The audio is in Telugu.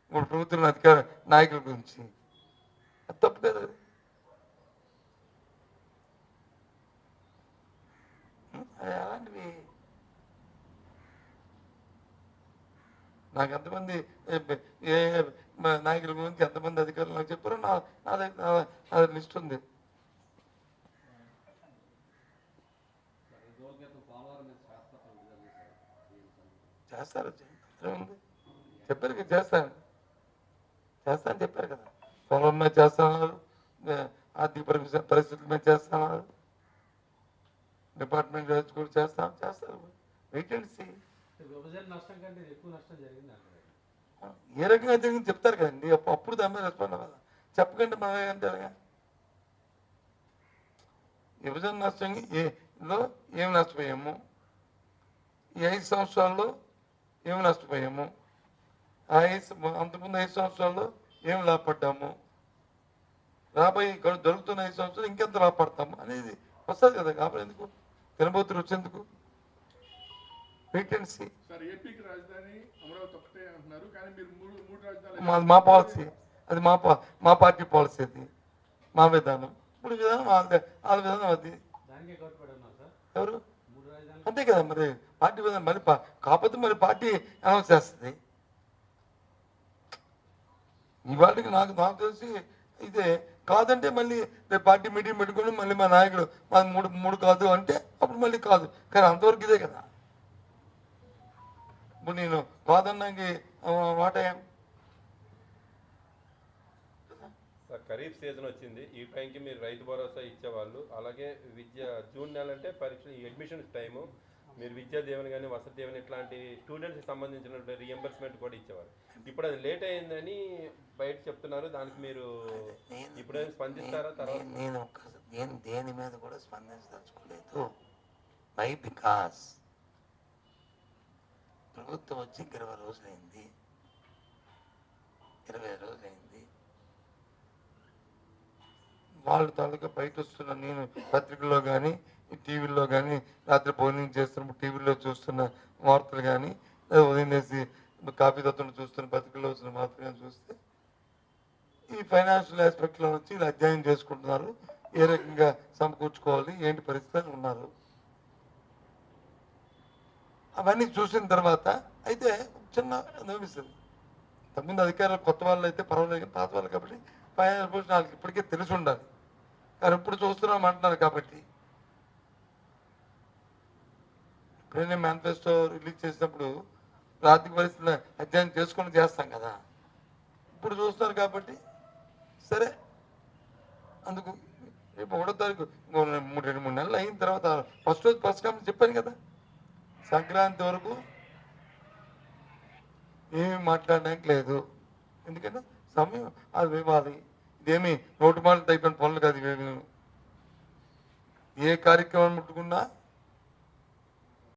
ఇప్పుడు ప్రభుత్వం అధికార నాయకుల గురించి అది తప్పు కదా. అలాంటివి నాకు ఎంతమంది ఏ నాయకుల గురించి ఎంతమంది అధికారులు నాకు చెప్పారో నా లిస్ట్ ఉంది. చేస్తారు ఉంది చెప్పారు కదా, చేస్తాను చెప్పారు కదా. పొలం మీద చేస్తున్నారు, ఆర్థిక పరిస్థితుల మీద చేస్తున్నారు, డిపార్ట్మెంట్ కూడా చేస్తారు. Wait and see. ఏ రకంగా జరిగింది చెప్తారు కదండి, అప్పుడు దాని మీద రెస్పాండ్ అవ్వాలి. చెప్పకండి మనం అంటే విభజన నష్టం ఏమి నష్టపోయాము, ఈ 5 సంవత్సరాల్లో ఏమి నష్టపోయాము, అంతకుముందు 5 సంవత్సరాల్లో ఏమి లాభపడ్డాము, రాబోయే దొరుకుతున్న 5 సంవత్సరాలు ఇంకెంత లాభపడతాము అనేది వస్తుంది కదా. కాబట్టి ఎందుకు తినబోతురు వచ్చేందుకు వెయిట్ అండ్ సీ. మా పాలసీ అది, మా పార్టీ పాలసీ అది, మా విధానం. ఇప్పుడు విధానం వాళ్ళ విధానం అది. ఎవరు అంతే కదా మరి పార్టీ విధానం. మరి కాకపోతే మరి పార్టీ అనౌన్స్ చేస్తుంది. ఇవాళకి నాకు తెలిసి ఇదే. కాదంటే మళ్ళీ రేపు పార్టీ మీటింగ్ పెట్టుకొని మళ్ళీ మా నాయకుడు మా మూడు కాదు అంటే అప్పుడు మళ్ళీ కాదు. కానీ అంతవరకు ఇదే కదా. ఇప్పుడు నేను కాదన్నాకి మాట ఏం. ఖరీఫ్ సీజన్ వచ్చింది, ఈ టైంకి మీరు రైతు భరోసా ఇచ్చేవాళ్ళు. అలాగే జూన్ నెల అంటే పరీక్ష అడ్మిషన్స్ టైము, మీరు విద్యా దీవెన కానీ వసతి దీవెన ఇట్లాంటి స్టూడెంట్స్కి సంబంధించిన రియంబర్స్మెంట్ కూడా ఇచ్చేవారు. ఇప్పుడు అది లేట్ అయిందని బయట చెప్తున్నారు. దానికి మీరు ఇప్పుడేం స్పందిస్తారా? తర్వాత నేను దేని మీద కూడా స్పందించదలుచుకోలేదు. వై? బికాస్ ప్రభుత్వం వచ్చి 20 రోజులైంది, 20 రోజులైంది. వాళ్ళ తాలూకా బయట వస్తున్న, నేను పత్రికల్లో కానీ టీవీల్లో కానీ రాత్రి భోజనం చేస్తున్నప్పుడు టీవీలో చూస్తున్న వార్తలు కానీ ఉదయం వేసి కాఫీ తత్వం చూస్తున్న పత్రికల్లో వస్తున్న వార్తలు కానీ చూస్తే ఈ ఫైనాన్షియల్ ఆస్పెక్ట్లో నుంచి ఇలా అధ్యయనం చేసుకుంటున్నారు. ఏ రకంగా సమకూర్చుకోవాలి, ఏంటి పరిస్థితులు ఉన్నారు. అవన్నీ చూసిన తర్వాత అయితే చిన్న అనిపిస్తుంది. తొమ్మిది అధికారులు కొత్త వాళ్ళు అయితే పర్వాలేదు, పాత వాళ్ళు కాబట్టి ఫైనాన్స్ పోస్ట్ వాళ్ళకి ఇప్పటికే తెలిసి ఉండాలి. కానీ ఇప్పుడు చూస్తున్నాం అంటున్నారు కాబట్టి. ఎప్పుడైనా మేనిఫెస్టో రిలీజ్ చేసినప్పుడు ఆర్థిక పరిస్థితులు అధ్యయనం చేసుకొని చేస్తాం కదా. ఇప్పుడు చూస్తున్నారు కాబట్టి సరే. అందుకు రేపు 1వ తారీఖు 2-3 నెలలు అయిన తర్వాత ఫస్ట్ రోజు ఫస్ట్ కామెంట్ చెప్పాను కదా, సంక్రాంతి వరకు ఏమి మాట్లాడడానికి లేదు. ఎందుకంటే సమయం అది ఇవ్వాలి. ఇదేమి నోటు మాటలు అయిపోయిన పనులు కాదు. ఏ కార్యక్రమం ముట్టుకున్నా